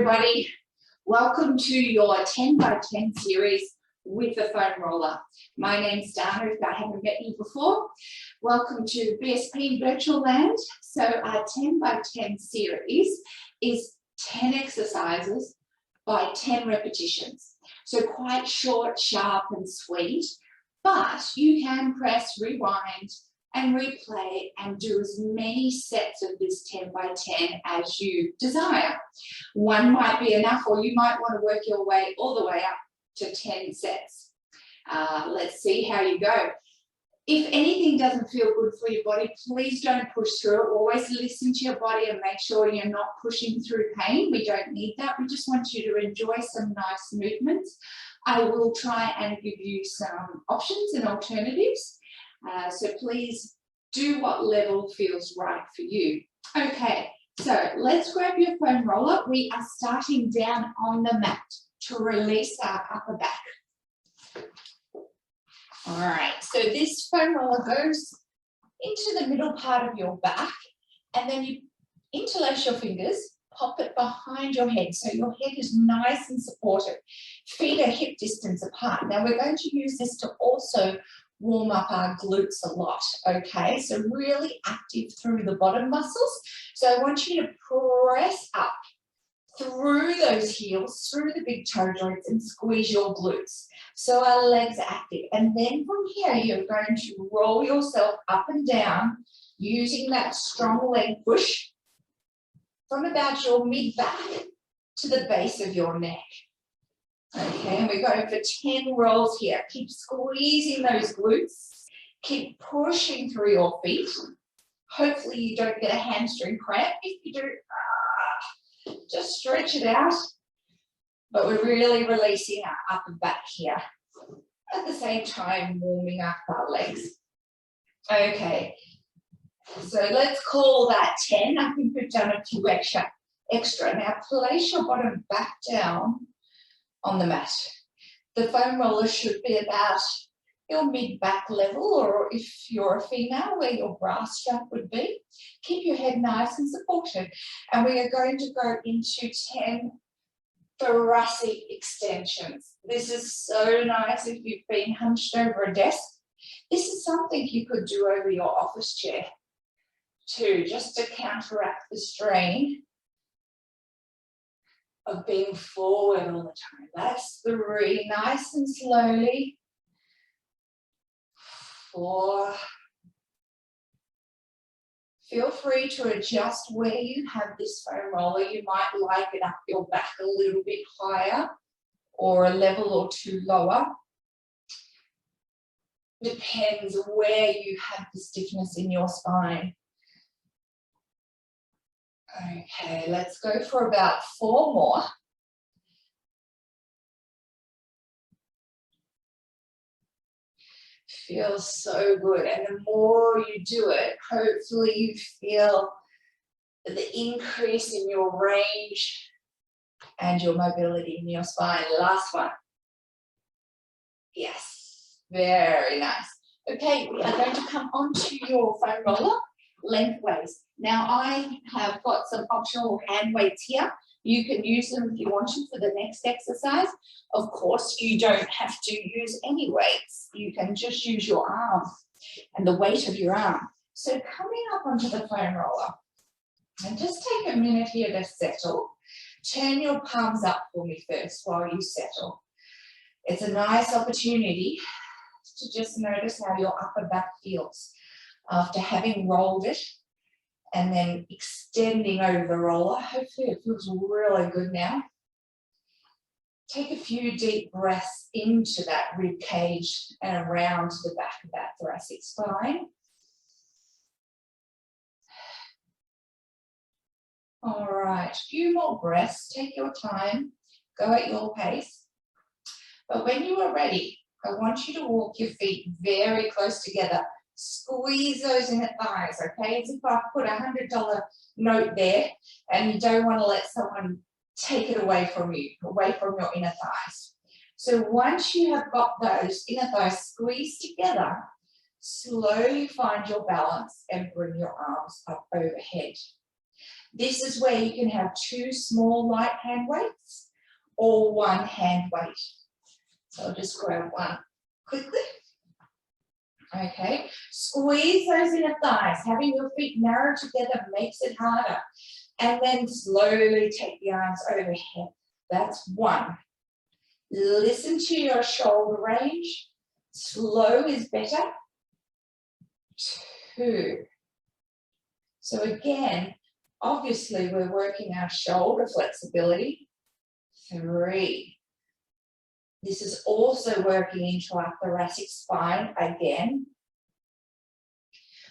everybody. Welcome to your 10 by 10 series with the foam roller. My name's Dana, if I haven't met you before. Welcome to BSP Virtual Land. So our 10 by 10 series is 10 exercises by 10 repetitions. So quite short, sharp and sweet, but you can press rewind and replay and do as many sets of this 10 by 10 as you desire. One might be enough, or you might want to work your way all the way up to 10 sets. Let's see how you go. If anything doesn't feel good for your body, please don't push through it. Always listen to your body and make sure you're not pushing through pain. We don't need that. We just want you to enjoy some nice movements. I will try and give you some options and alternatives. So please do what level feels right for you. Okay, so let's grab your foam roller. We are starting down on the mat to release our upper back. All right, so this foam roller goes into the middle part of your back, and then you interlace your fingers, pop it behind your head so your head is nice and supported. Feet are hip distance apart. Now we're going to use this to also warm up our glutes a lot, okay? So really active through the bottom muscles. So I want you to press up through those heels, through the big toe joints, and squeeze your glutes. So our legs are active. And then from here, you're going to roll yourself up and down using that strong leg push from about your mid-back to the base of your neck. Okay, and we're going for 10 rolls here. Keep squeezing those glutes. Keep pushing through your feet. Hopefully you don't get a hamstring cramp. If you do, just stretch it out. But we're really releasing our upper back here. At the same time, warming up our legs. Okay, so let's call that 10. I think we've done a few extra. Now place your bottom back down on the mat. The foam roller should be about your mid-back level, or if you're a female, where your bra strap would be. Keep your head nice and supported. And we are going to go into 10 thoracic extensions. This is so nice if you've been hunched over a desk. This is something you could do over your office chair too, just to counteract the strain of being forward all the time. That's 3, nice and slowly. 4. Feel free to adjust where you have this foam roller. You might like it up your back a little bit higher or a level or 2 lower. Depends where you have the stiffness in your spine. Okay, let's go for about 4 more. Feels so good, and the more you do it, hopefully you feel the increase in your range and your mobility in your spine. Last one. Yes, very nice. Okay, we are going to come onto your foam roller lengthways. Now I have got some optional hand weights here. You can use them if you want to for the next exercise. Of course, you don't have to use any weights. You can just use your arm and the weight of your arm. So coming up onto the foam roller, and just take a minute here to settle. Turn your palms up for me first while you settle. It's a nice opportunity to just notice how your upper back feels after having rolled it and then extending over the roller. Hopefully it feels really good now. Take a few deep breaths into that rib cage and around the back of that thoracic spine. All right, a few more breaths. Take your time. Go at your pace. But when you are ready, I want you to walk your feet very close together. Squeeze those inner thighs, okay? As if I put $100 note there and you don't want to let someone take it away from you, away from your inner thighs. So once you have got those inner thighs squeezed together, slowly find your balance and bring your arms up overhead. This is where you can have 2 small light hand weights or 1 hand weight. So I'll just grab one quickly. Okay, squeeze those inner thighs. Having your feet narrow together makes it harder. And then slowly take the arms overhead. That's 1. Listen to your shoulder range. Slow is better. 2. So again, obviously we're working our shoulder flexibility. 3. This is also working into our thoracic spine again.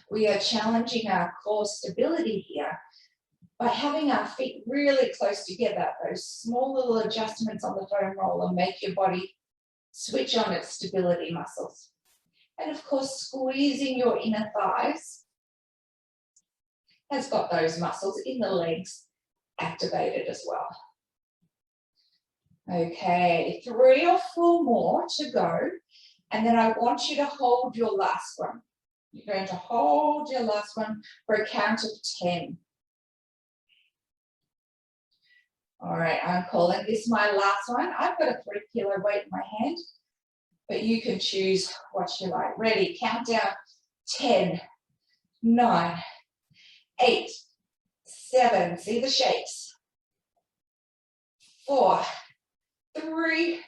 We are challenging our core stability here by having our feet really close together. Those small little adjustments on the foam roller make your body switch on its stability muscles. And of course, squeezing your inner thighs has got those muscles in the legs activated as well. Okay, 3 or 4 more to go. And then I want you to hold your last one. You're going to hold your last one for a count of 10. All right, I'm calling this my last one. I've got a 3 kilo weight in my hand, but you can choose what you like. Ready, count down. 10, 9, 8, 7, see the shakes. 4, 3,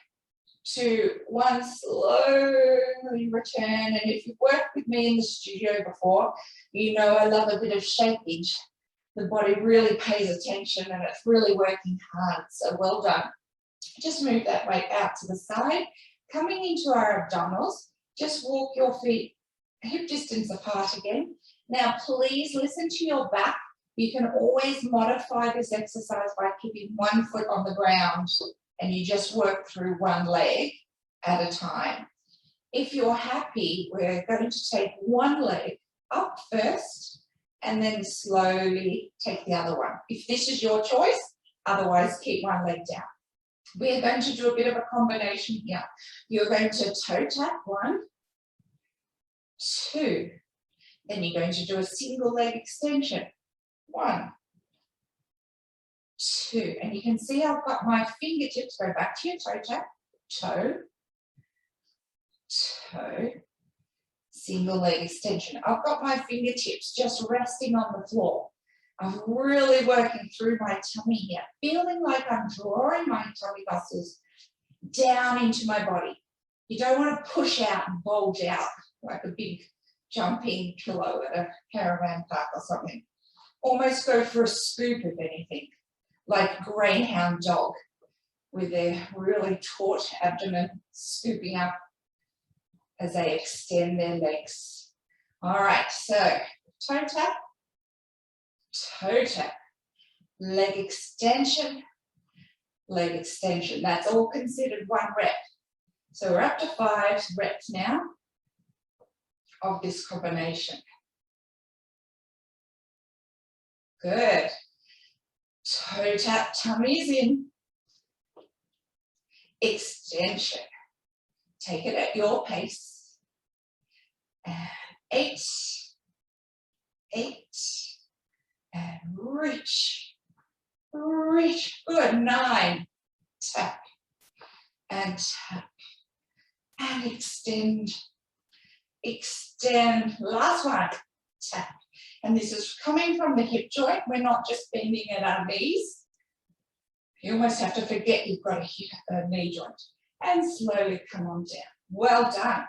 2, 1, slowly return. And if you've worked with me in the studio before, you know I love a bit of shakage. The body really pays attention and it's really working hard. So well done. Just move that weight out to the side. Coming into our abdominals, just walk your feet hip distance apart again. Now, please listen to your back. You can always modify this exercise by keeping 1 foot on the ground and you just work through 1 leg at a time. If you're happy, we're going to take 1 leg up first and then slowly take the other one. If this is your choice, otherwise keep 1 leg down. We're going to do a bit of a combination here. You're going to toe tap 1, 2. Then you're going to do a single leg extension. 1, 2. And you can see I've got my fingertips, go back to your toe tap, toe, toe, single leg extension. I've got my fingertips just resting on the floor. I'm really working through my tummy here, feeling like I'm drawing my tummy muscles down into my body. You don't want to push out and bulge out like a big jumping pillow at a caravan park or something. Almost go for a scoop, if anything, like greyhound dog with their really taut abdomen scooping up as they extend their legs. All right, so toe tap, leg extension, leg extension. That's all considered 1 rep. So we're up to 5 reps now of this combination. Good. Toe tap, tummies in. Extension. Take it at your pace. And 8, 8, and reach, reach. Good. 9, tap, and tap, and extend, extend. Last one, tap. And this is coming from the hip joint. We're not just bending at our knees. You almost have to forget you've got a knee joint. And slowly come on down. Well done.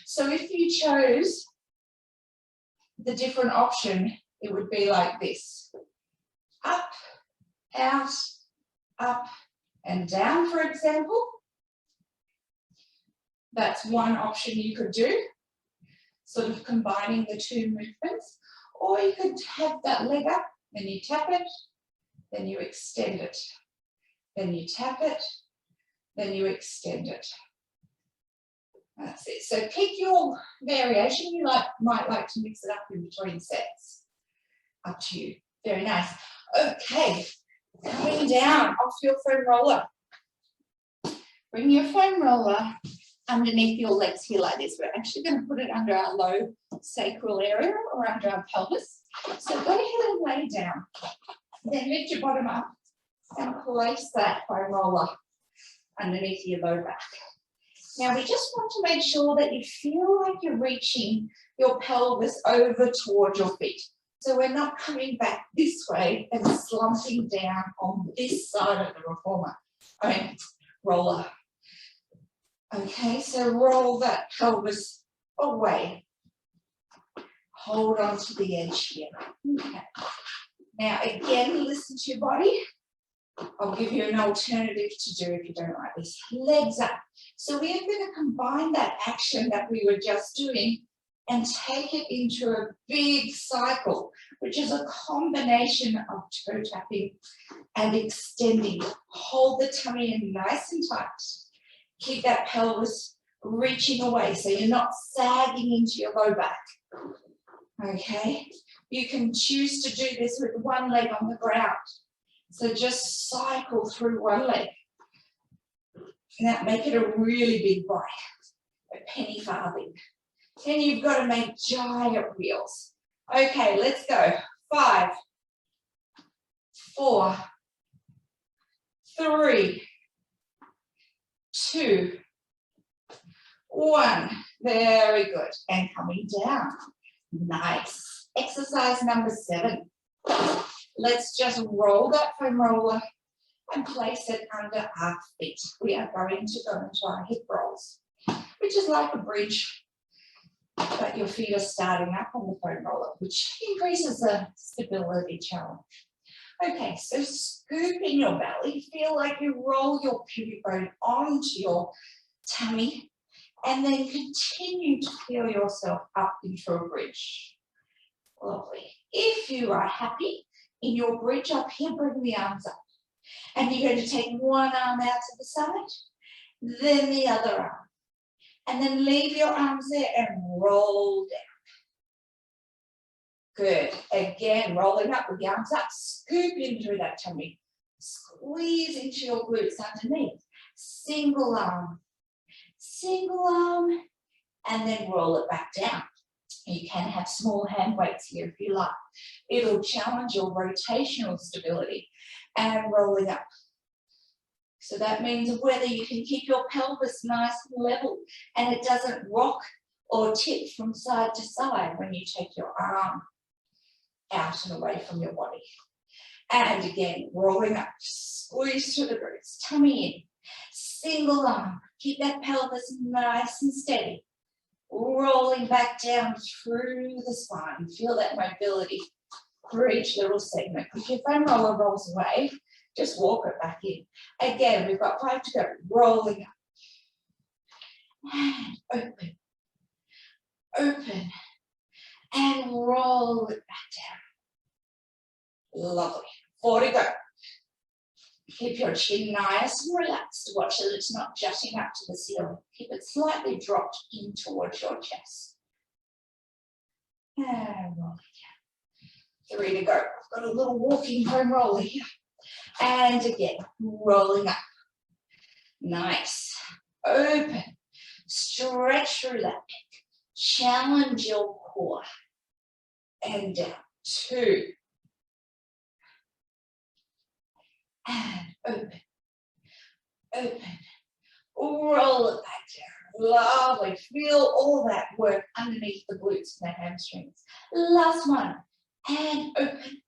So if you chose the different option, it would be like this. Up, out, up, and down, for example. That's one option you could do, sort of combining the 2 movements. Or you could have that leg up, then you tap it, then you extend it. Then you tap it, then you extend it. That's it. So pick your variation. You might like to mix it up in between sets. Up to you. Very nice. Okay, coming down off your foam roller. Bring your foam roller underneath your legs here like this. We're actually going to put it under our low sacral area or under our pelvis. So go ahead and lay down. Then lift your bottom up and place that foam roller underneath your low back. Now we just want to make sure that you feel like you're reaching your pelvis over towards your feet. So we're not coming back this way and slumping down on this side of the roller. Okay, so roll that pelvis away. Hold on to the edge here. Okay. Now again, listen to your body. I'll give you an alternative to do if you don't like this. Legs up. So we are going to combine that action that we were just doing and take it into a big cycle, which is a combination of toe tapping and extending. Hold the tummy in nice and tight. Keep that pelvis reaching away so you're not sagging into your low back. Okay, you can choose to do this with one leg on the ground. So just cycle through one leg. Now make it a really big bite, a penny farthing. Then you've got to make giant wheels. Okay, let's go. 5, 4, 3, 2, 1. Very good. And coming down. Nice. Exercise number 7. Let's just roll that foam roller and place it under our feet. We are going to go into our hip rolls, which is like a bridge, but your feet are starting up on the foam roller, which increases the stability challenge. Okay, so scoop in your belly. Feel like you roll your pubic bone onto your tummy and then continue to feel yourself up into a bridge. Lovely. If you are happy in your bridge up here, bring the arms up. And you're going to take one arm out to the side, then the other arm. And then leave your arms there and roll down. Good. Again, rolling up with the arms up, scoop in through that tummy. Squeeze into your glutes underneath. Single arm, and then roll it back down. You can have small hand weights here if you like. It'll challenge your rotational stability and rolling up. So that means whether you can keep your pelvis nice and level and it doesn't rock or tip from side to side when you take your arm out and away from your body. And again, rolling up, squeeze through the glutes, tummy in, single arm, keep that pelvis nice and steady. Rolling back down through the spine. Feel that mobility through each little segment. If your foam roller rolls away, just walk it back in. Again, we've got 5 to go. Rolling up. And open, and roll it back down. Lovely. 4 to go. Keep your chin nice and relaxed. Watch that it's not jutting up to the ceiling. Keep it slightly dropped in towards your chest. And roll it down. 3 to go. I've got a little walking foam roller here. And again, rolling up. Nice. Open. Stretch through that neck. Challenge your core. And down. 2. And open, roll it back down. Lovely. Feel all that work underneath the glutes and the hamstrings. Last one. And open,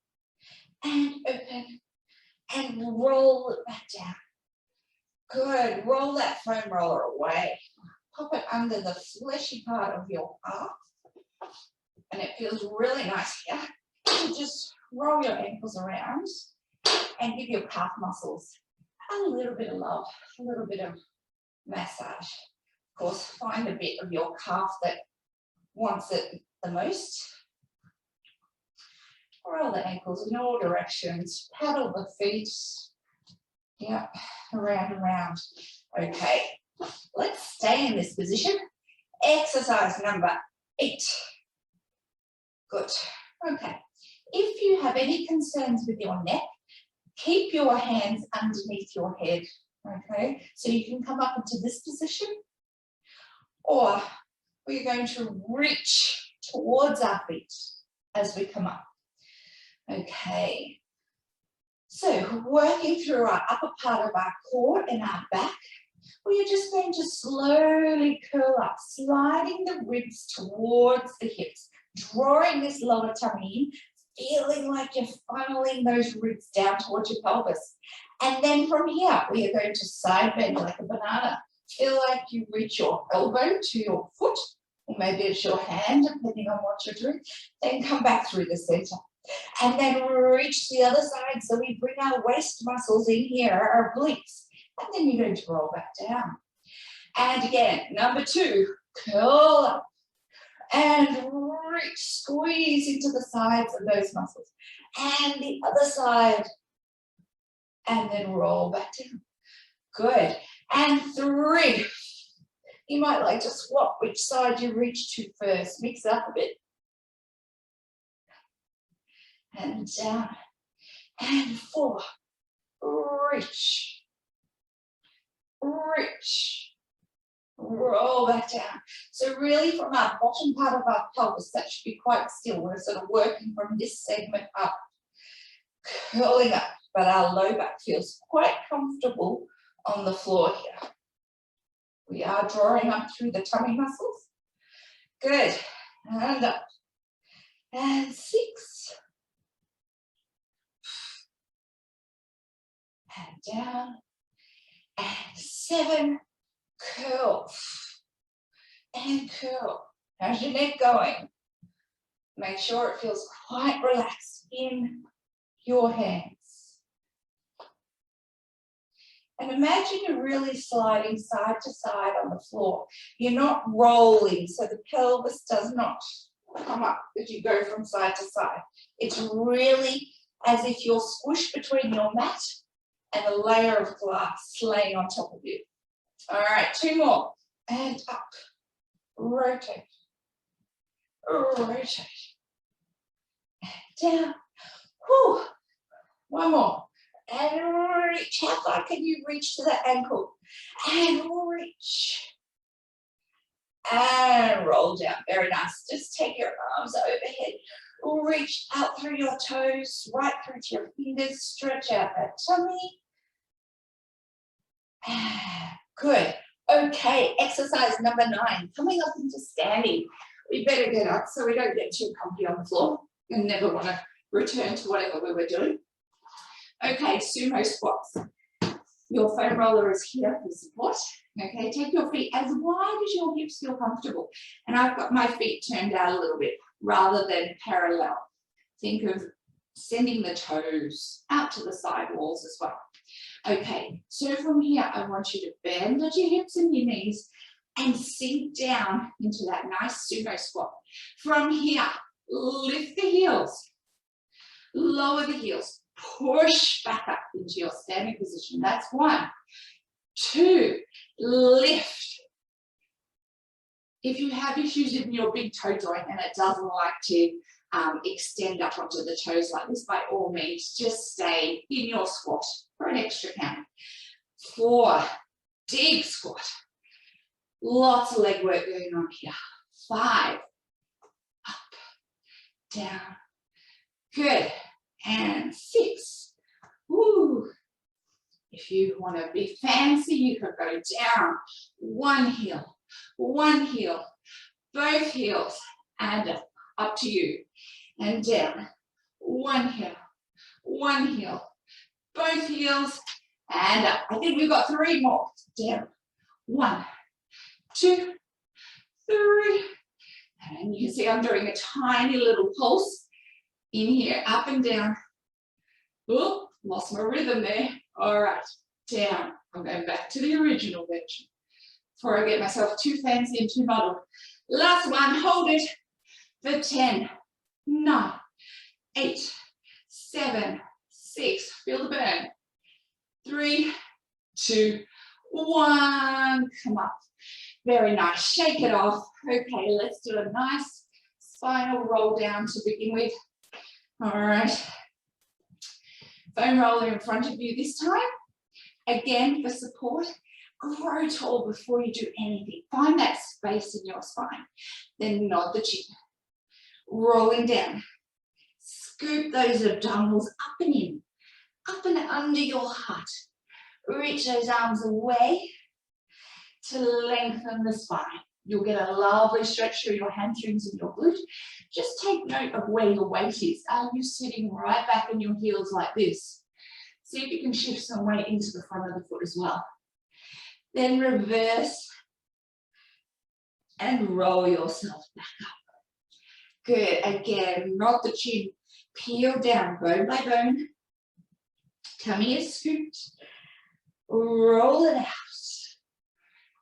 and roll it back down. Good. Roll that foam roller away. Pop it under the fleshy part of your calf. And it feels really nice here. So just roll your ankles around and give your calf muscles a little bit of love, a little bit of massage. Of course, find a bit of your calf that wants it the most. Roll the ankles in all directions, paddle the feet, yeah, around and around. Okay, let's stay in this position. Exercise number 8. Good. Okay, if you have any concerns with your neck, keep your hands underneath your head, okay? So you can come up into this position, or we're going to reach towards our feet as we come up. Okay, So working through our upper part of our core and our back, we are just going to slowly curl up, sliding the ribs towards the hips, drawing this lower tummy in, feeling like you're funneling those ribs down towards your pelvis. And then from here, we are going to side bend like a banana. Feel like you reach your elbow to your foot, or maybe it's your hand, depending on what you're doing. Then come back through the center. And then reach the other side. So we bring our waist muscles in here, our obliques. And then you're going to roll back down. And again, number 2, curl up and reach, squeeze into the sides of those muscles. And the other side. And then roll back down. Good. And 3. You might like to swap which side you reach to first. Mix it up a bit. And down. And 4. Reach. Reach, roll back down. So really from our bottom part of our pelvis, that should be quite still. We're sort of working from this segment up, curling up, but our low back feels quite comfortable on the floor here. We are drawing up through the tummy muscles. Good, and up, and 6, and down, and 7, curl, and curl. How's your neck going? Make sure it feels quite relaxed in your hands. And imagine you're really sliding side to side on the floor. You're not rolling, so the pelvis does not come up as you go from side to side. It's really as if you're squished between your mat and a layer of glass laying on top of you. All right, 2 more. And up. Rotate. Rotate. And down. Whew. 1 more. And reach. How far can you reach to the ankle? And reach. And roll down. Very nice. Just take your arms overhead. Reach out through your toes, right through to your fingers. Stretch out that tummy. Good. Okay, exercise number 9. Coming up into standing. We better get up so we don't get too comfy on the floor and never want to return to whatever we were doing. Okay, sumo squats. Your foam roller is here for support. Okay, take your feet as wide as your hips feel comfortable. And I've got my feet turned out a little bit rather than parallel. Think of sending the toes out to the side walls as well. Okay, so from here, I want you to bend at your hips and your knees and sink down into that nice sumo squat. From here, lift the heels, lower the heels, push back up into your standing position. That's 1. 2, lift. If you have issues in your big toe joint and it doesn't like to extend up onto the toes like this, by all means, just stay in your squat for an extra count. 4, deep squat. Lots of leg work going on here. 5, up, down. Good. And 6. Woo. If you want to be fancy, you could go down. 1 heel, 1 heel, both heels, and up to you. And down. 1 heel, 1 heel, both heels, and up. I think we've got 3 more. Down. 1, 2, 3. And you can see I'm doing a tiny little pulse in here, up and down. Oh, lost my rhythm there. All right, down. I'm going back to the original version before I get myself too fancy and too muddled. Last one, hold it for 10, 9, 8, 7, 6. Feel the burn. 3, 2, 1. Come up. Very nice. Shake it off. Okay, let's do a nice spinal roll down to begin with. All right. Foam roller in front of you this time. Again, for support, grow tall before you do anything. Find that space in your spine. Then nod the chin. Rolling down. Scoop those abdominals up and in. up and under your heart. Reach those arms away to lengthen the spine. You'll get a lovely stretch through your hamstrings and your glute. Just take note of where your weight is. Are you sitting right back in your heels like this? See if you can shift some weight into the front of the foot as well. Then reverse and roll yourself back up. Good. Again, nod the chin. Peel down bone by bone. Tummy is scooped. Roll it out.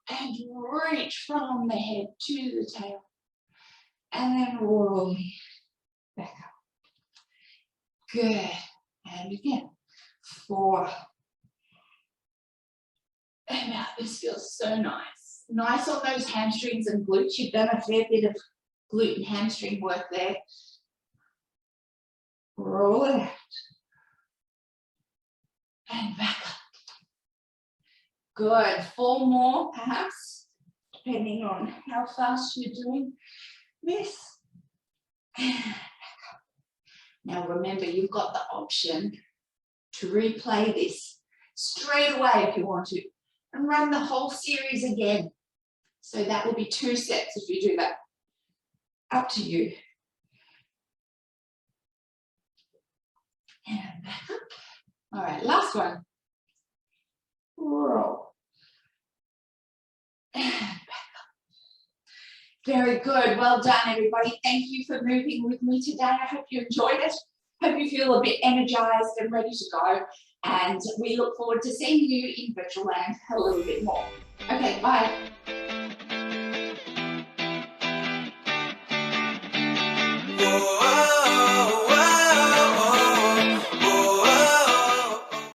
And reach from the head to the tail. And then roll back up. Good. And again. 4. And now this feels so nice. Nice on those hamstrings and glutes. You've done a fair bit of glute and hamstring work there. Roll it out. And back up. Good. 4 more perhaps, depending on how fast you're doing this. Now remember, you've got the option to replay this straight away if you want to, and run the whole series again. So that will be 2 sets if you do that. Up to you. And back up. All right, last one. Roll. And back up. Very good. Well done, everybody. Thank you for moving with me today. I hope you enjoyed it. Hope you feel a bit energized and ready to go. And we look forward to seeing you in virtual land a little bit more. Okay, bye.